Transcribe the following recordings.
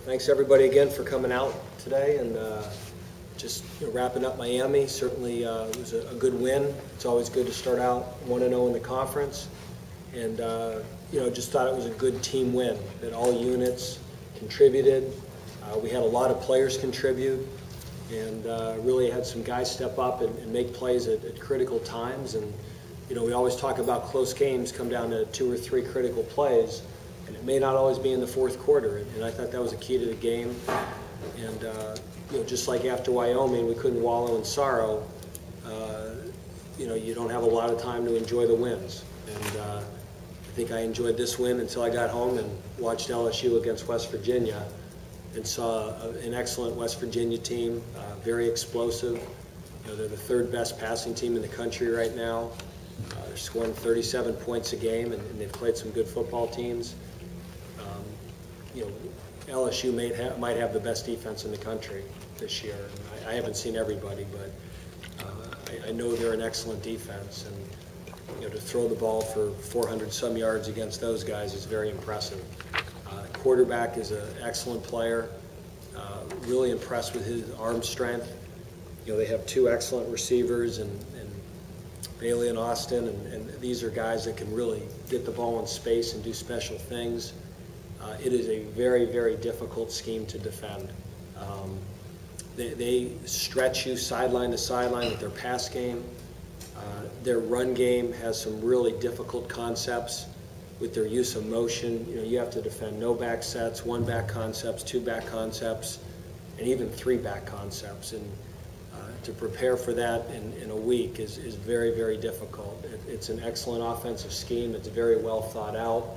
Thanks everybody again for coming out today and just wrapping up Miami. Certainly it was a good win. It's always good to start out 1-0 in the conference, and just thought it was a good team win. That all units contributed. We had a lot of players contribute, and really had some guys step up and make plays at critical times. And we always talk about close games come down to 2 or 3 critical plays, and it may not always be in the fourth quarter. And I thought that was a key to the game. And just like after Wyoming, we couldn't wallow in sorrow. You don't have a lot of time to enjoy the wins. And I think I enjoyed this win until I got home and watched LSU against West Virginia, and saw an excellent West Virginia team, very explosive. They're the 3rd best passing team in the country right now. They're scoring 37 points a game, and they've played some good football teams. LSU might have the best defense in the country this year. I haven't seen everybody, but I know they're an excellent defense, and to throw the ball for 400-some yards against those guys is very impressive. Quarterback is an excellent player. Really impressed with his arm strength. They have 2 excellent receivers, and Bailey and Austin, and these are guys that can really get the ball in space and do special things. It is a very, very difficult scheme to defend. They stretch you sideline to sideline with their pass game. Their run game has some really difficult concepts with their use of motion. You have to defend no back sets, 1 back concepts, 2 back concepts, and even 3 back concepts. And to prepare for that in a week is very, very difficult. It's an excellent offensive scheme. It's very well thought out.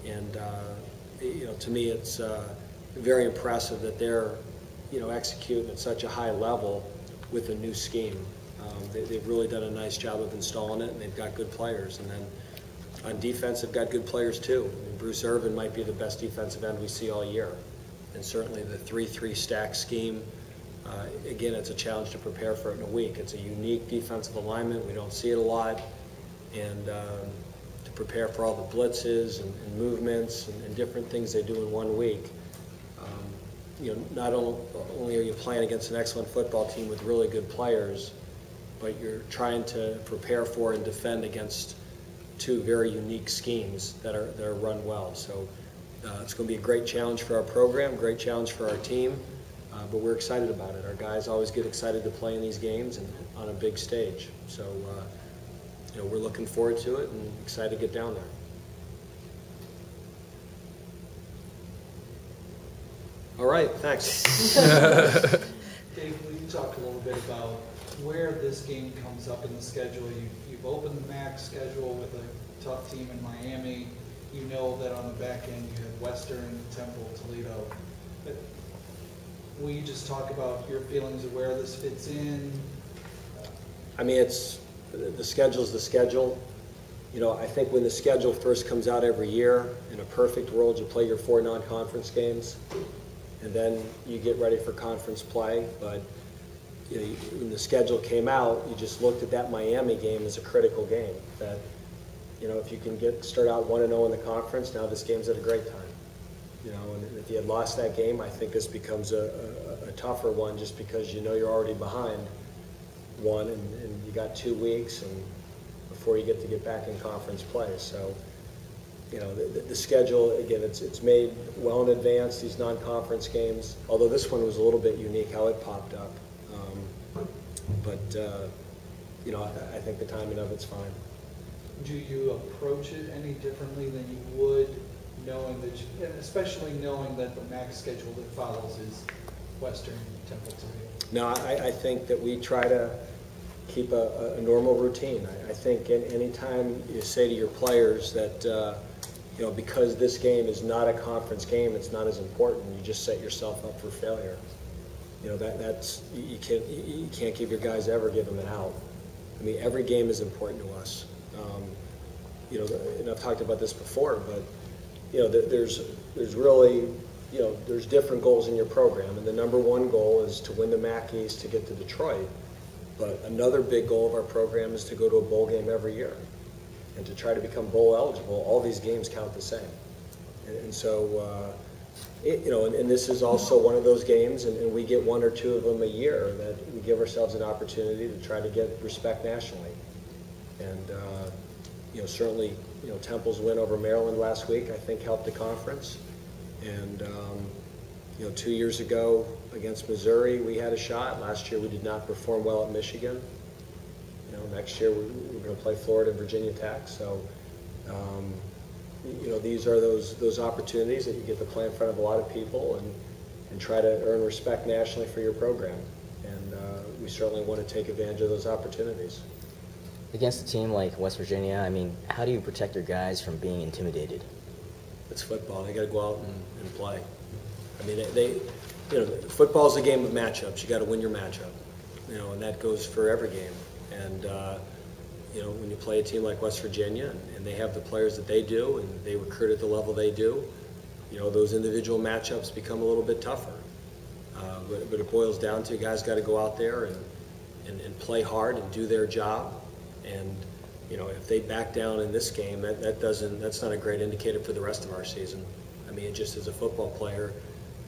And to me, it's very impressive that they're executing at such a high level with a new scheme. They've really done a nice job of installing it, and they've got good players. And then on defense, they've got good players too. Bruce Irvin might be the best defensive end we see all year. And certainly the 3-3 stack scheme, again, it's a challenge to prepare for it in a week. It's a unique defensive alignment. We don't see it a lot. And to prepare for all the blitzes and movements and different things they do in 1 week. Not only are you playing against an excellent football team with really good players, but you're trying to prepare for and defend against 2 very unique schemes that are run well. So it's going to be a great challenge for our program, great challenge for our team, but we're excited about it. Our guys always get excited to play in these games and on a big stage. So we're looking forward to it and excited to get down there. All right, thanks. Dave, will you talk a little bit about where this game comes up in the schedule? You've opened the MAC schedule with a tough team in Miami. You know that on the back end you have Western, Temple, Toledo. But will you just talk about your feelings of where this fits in? I mean, the schedule's the schedule. I think when the schedule first comes out every year, in a perfect world, you play your 4 non-conference games, and then you get ready for conference play. But when the schedule came out, you just looked at that Miami game as a critical game. That if you can start out 1-0 in the conference, now this game's at a great time. And if you had lost that game, I think this becomes a tougher one, just because you're already behind 1, and you got 2 weeks and before you get back in conference play. So the schedule, again, it's made well in advance, these non-conference games, although this one was a little bit unique how it popped up. I think the timing of it's fine. Do you approach it any differently than you would, knowing that, and especially knowing that the MAC schedule that follows is Western, Temple, Toledo? No, I think that we try to keep a normal routine. I think any time you say to your players that because this game is not a conference game, it's not as important, you just set yourself up for failure. That's you can't give your guys ever give them an out. I mean, every game is important to us. And I've talked about this before, but there's really there's different goals in your program, and the number 1 goal is to win the MAC East to get to Detroit. But another big goal of our program is to go to a bowl game every year, and to try to become bowl eligible. All these games count the same, and so And this is also one of those games, and we get one or two of them a year that we give ourselves an opportunity to try to get respect nationally. And, certainly, Temple's win over Maryland last week, I think, helped the conference. And, 2 years ago against Missouri, we had a shot. Last year, we did not perform well at Michigan. Next year, we're going to play Florida and Virginia Tech. So, these are those opportunities that you get to play in front of a lot of people and try to earn respect nationally for your program. And we certainly want to take advantage of those opportunities. Against a team like West Virginia, I mean, how do you protect your guys from being intimidated? It's football. They got to go out and play. I mean, football is a game of matchups. You got to win your matchup, and that goes for every game. And when you play a team like West Virginia and they have the players that they do and they recruit at the level they do, those individual matchups become a little bit tougher. But it boils down to guys got to go out there and play hard and do their job. And if they back down in this game, that's not a great indicator for the rest of our season. I mean, just as a football player,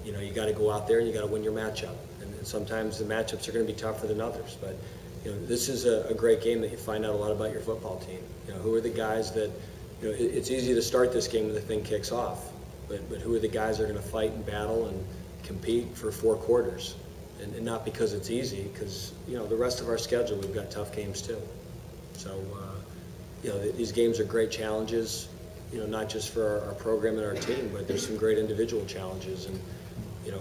you got to go out there and you got to win your matchup. And sometimes the matchups are going to be tougher than others. But this is a great game that you find out a lot about your football team. Who are the guys that, it's easy to start this game when the thing kicks off, but who are the guys that are going to fight and battle and compete for 4 quarters? And not because it's easy, because, the rest of our schedule, we've got tough games too. So, these games are great challenges, not just for our program and our team, but there's some great individual challenges. And,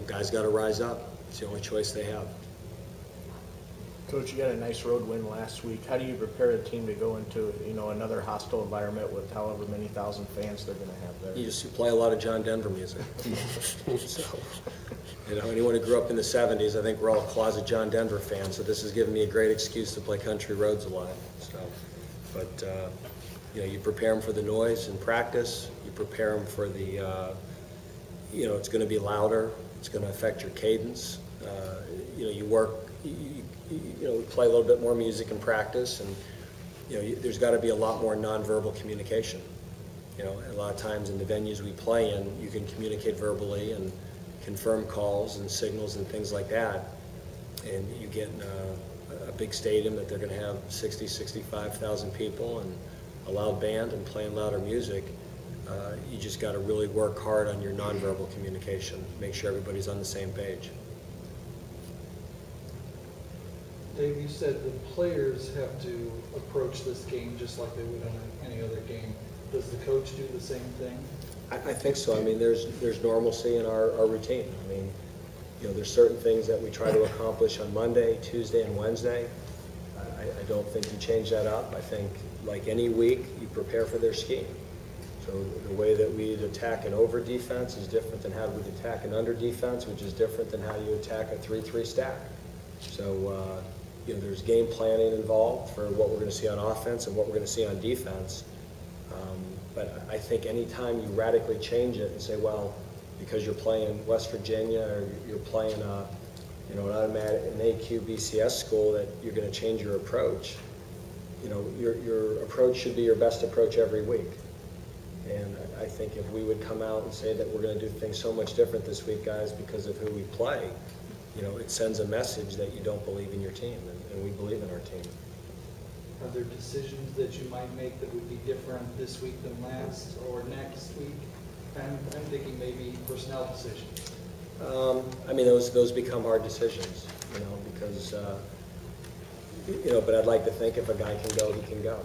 guys got to rise up. It's the only choice they have. Coach, you got a nice road win last week. How do you prepare a team to go into, another hostile environment with however many thousand fans they're going to have there? You play a lot of John Denver music. So, anyone who grew up in the 70s, I think we're all closet John Denver fans, so this has given me a great excuse to play country roads a lot. So, but, you prepare them for the noise in practice. You prepare them for the, it's going to be louder. It's going to affect your cadence. You work, we play a little bit more music in practice, and there's got to be a lot more nonverbal communication. A lot of times in the venues we play in, you can communicate verbally and confirm calls and signals and things like that. And you get in a big stadium that they're going to have 60, 65,000 people and a loud band and playing louder music. You just got to really work hard on your nonverbal communication, make sure everybody's on the same page. Dave, you said the players have to approach this game just like they would on any other game. Does the coach do the same thing? I think so. I mean, there's normalcy in our routine. I mean, there's certain things that we try to accomplish on Monday, Tuesday, and Wednesday. I don't think you change that up. I think, like any week, you prepare for their scheme. So the way that we attack an over defense is different than how we attack an under defense, which is different than how you attack a 3-3 stack. So, there's game planning involved for what we're going to see on offense and what we're going to see on defense. But I think anytime you radically change it and say, well, because you're playing West Virginia or you're playing an AQ BCS school, that you're going to change your approach. Your approach should be your best approach every week. And I think if we would come out and say that we're going to do things so much different this week, guys, because of who we play, it sends a message that you don't believe in your team, and we believe in our team. Are there decisions that you might make that would be different this week than last or next week? I'm thinking maybe personnel decisions. I mean, those become hard decisions, because, but I'd like to think if a guy can go, he can go.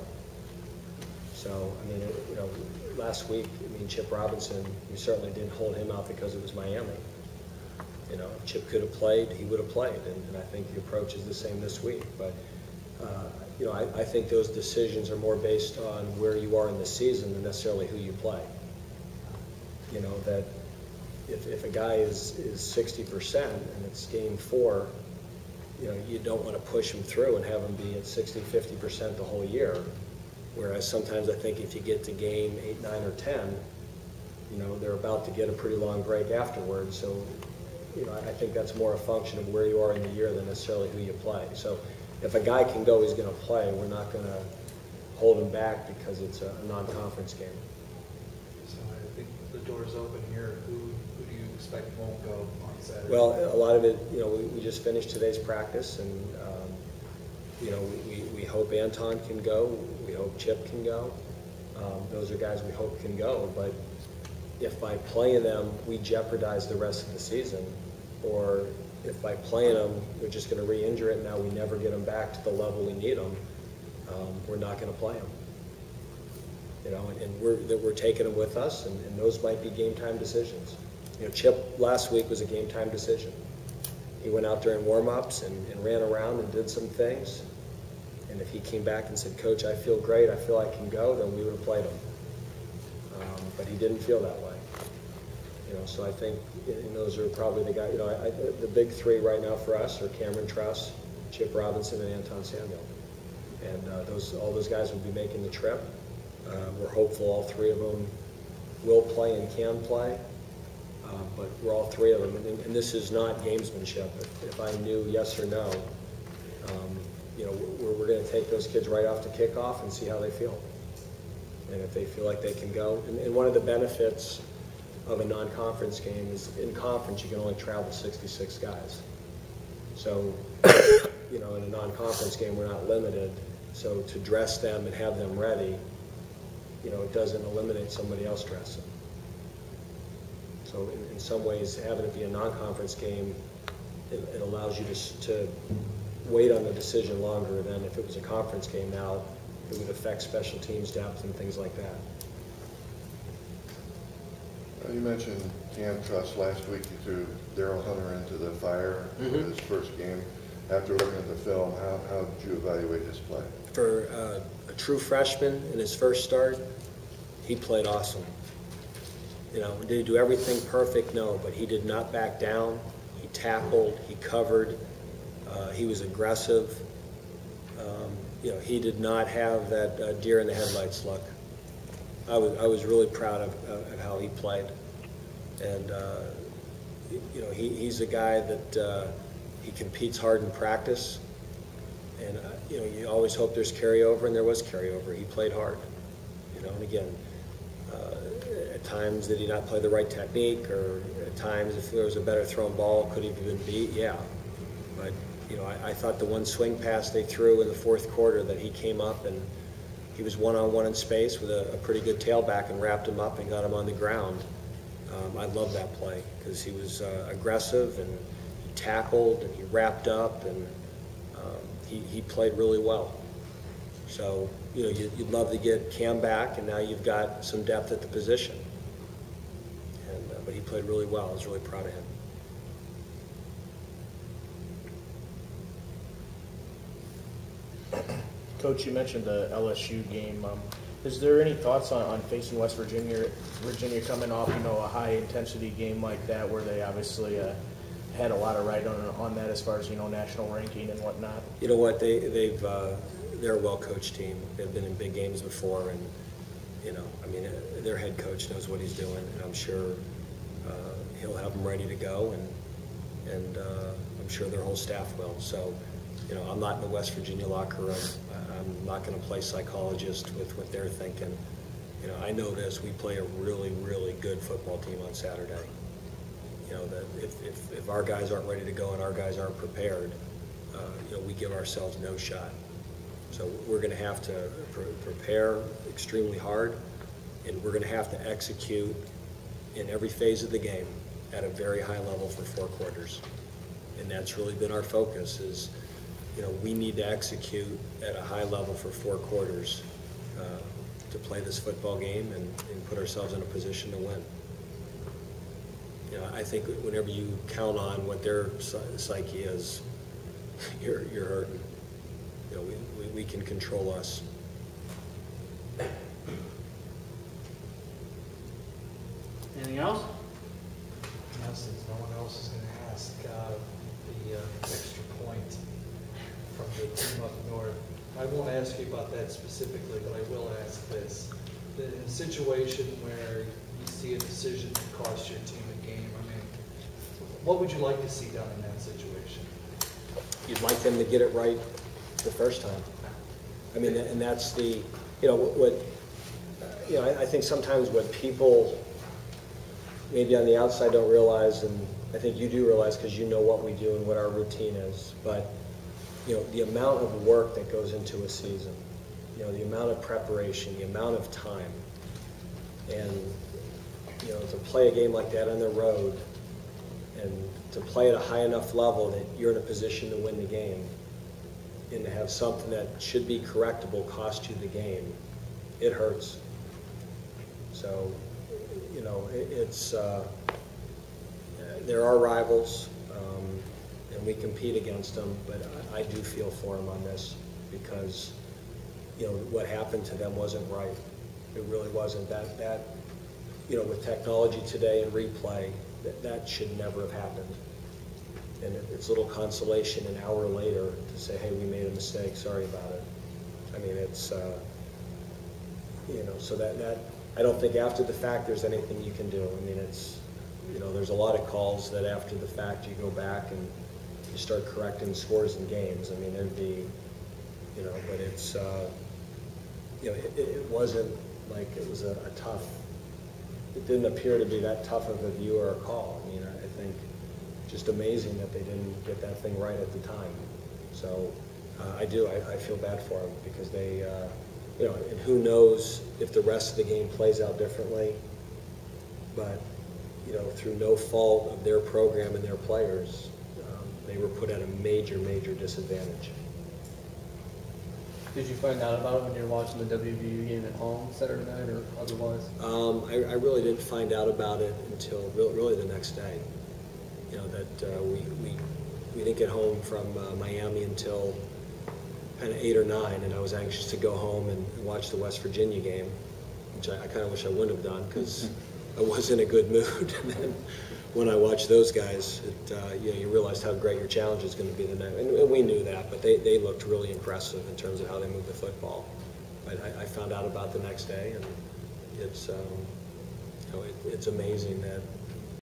So, I mean, last week, Chip Robinson, we certainly didn't hold him out because it was Miami. If Chip could have played, he would have played, and I think the approach is the same this week. But, I think those decisions are more based on where you are in the season than necessarily who you play. That if a guy is 60% and it's game 4, you don't want to push him through and have him be at 60, 50% the whole year. Whereas sometimes I think if you get to game 8, 9, or 10, they're about to get a pretty long break afterwards. So, I think that's more a function of where you are in the year than necessarily who you play. So if a guy can go, he's going to play. We're not going to hold him back because it's a non-conference game. So I think the door's open here. Who do you suspect won't go on Saturday? Well, a lot of it, we just finished today's practice, and we hope Anton can go. We hope Chip can go. Those are guys we hope can go. But if by playing them we jeopardize the rest of the season, or if by playing them we're just going to re-injure it and now we never get them back to the level we need them, we're not going to play them. And we're taking them with us, and those might be game time decisions. Chip last week was a game time decision. He went out during warm-ups and ran around and did some things. And if he came back and said, "Coach, I feel great, I feel I can go," then we would have played him. But he didn't feel that way. So I think those are probably the guys. The big three right now for us are Cameron Truss, Chip Robinson, and Anton Samuel. And all those guys will be making the trip. We're hopeful all three of them will play and can play. But we're all three of them, and this is not gamesmanship. If I knew yes or no, we're going to take those kids right off the kickoff and see how they feel. And if they feel like they can go, and one of the benefits of a non-conference game is in conference you can only travel 66 guys. So, in a non-conference game we're not limited. So to dress them and have them ready, it doesn't eliminate somebody else dressing. So in some ways, having it be a non-conference game, it allows you to wait on the decision longer than if it was a conference game. Now, it would affect special teams depth and things like that. You mentioned Cam Truss last week. You threw Daryl Hunter into the fire for his first game. After looking at the film, how did you evaluate his play? For a true freshman in his first start, he played awesome. Did he do everything perfect? No, but he did not back down. He tackled, he covered, he was aggressive. He did not have that deer in the headlights look. I was really proud of how he played, and he's a guy that he competes hard in practice, and you always hope there's carryover, and there was carryover. He played hard, and again, at times did he not play the right technique, or at times if there was a better thrown ball, could he have been beat? Yeah, but I thought the one swing pass they threw in the fourth quarter that he came up and he was one-on-one in space with a pretty good tailback and wrapped him up and got him on the ground. I love that play because he was aggressive and he tackled and he wrapped up and he played really well. So, you'd love to get Cam back, and now you've got some depth at the position. But he played really well. I was really proud of him. Coach, you mentioned the LSU game. Is there any thoughts on facing West Virginia coming off, a high-intensity game like that, where they obviously had a lot of right on that as far as, national ranking and whatnot? You know what? They're a well-coached team. They've been in big games before, and their head coach knows what he's doing, and I'm sure he'll have them ready to go, and I'm sure their whole staff will. So, I'm not in the West Virginia locker room. I'm not going to play psychologist with what they're thinking. I know this. We play a really, really good football team on Saturday. That if our guys aren't ready to go and our guys aren't prepared, we give ourselves no shot. So we're going to have to prepare extremely hard, and we're going to have to execute in every phase of the game at a very high level for 4 quarters. And that's really been our focus is, we need to execute at a high level for 4 quarters to play this football game and put ourselves in a position to win. I think whenever you count on what their psyche is, you're hurting. We can control us. Anything else? Since no one else is going to ask the extra point from the team up north, I won't ask you about that specifically, but I will ask this. In a situation where you see a decision that costs your team a game, what would you like to see done in that situation? You'd like them to get it right the first time. And that's I think sometimes what people maybe on the outside don't realize, and I think you do realize because you know what we do and what our routine is, but the amount of work that goes into a season, the amount of preparation, the amount of time, and to play a game like that on the road, and to play at a high enough level that you're in a position to win the game, and to have something that should be correctable cost you the game, it hurts. So, it's there are rivals, and we compete against them, but I do feel for them on this because, what happened to them wasn't right. It really wasn't. That with technology today and replay, that should never have happened. And it's a little consolation an hour later to say, hey, we made a mistake, sorry about it. I mean, it's, so that I don't think after the fact there's anything you can do. I mean, it's, there's a lot of calls that after the fact you go back and you start correcting scores in games. I mean, it'd be, but it's, it wasn't like it was a tough, it didn't appear to be that tough of a view or a call. I mean, I think just amazing that they didn't get that thing right at the time. So I feel bad for them because they, and who knows if the rest of the game plays out differently, but, through no fault of their program and their players, they were put at a major, major disadvantage. Did you find out about it when you were watching the WVU game at home Saturday night or otherwise? I really didn't find out about it until really the next day. That we didn't get home from Miami until kind of 8 or 9, and I was anxious to go home and watch the West Virginia game, which I kind of wish I wouldn't have done because I was in a good mood. And then when I watched those guys, you realized how great your challenge is going to be the night. And we knew that, but they looked really impressive in terms of how they moved the football. But I found out about the next day, and it's it's amazing that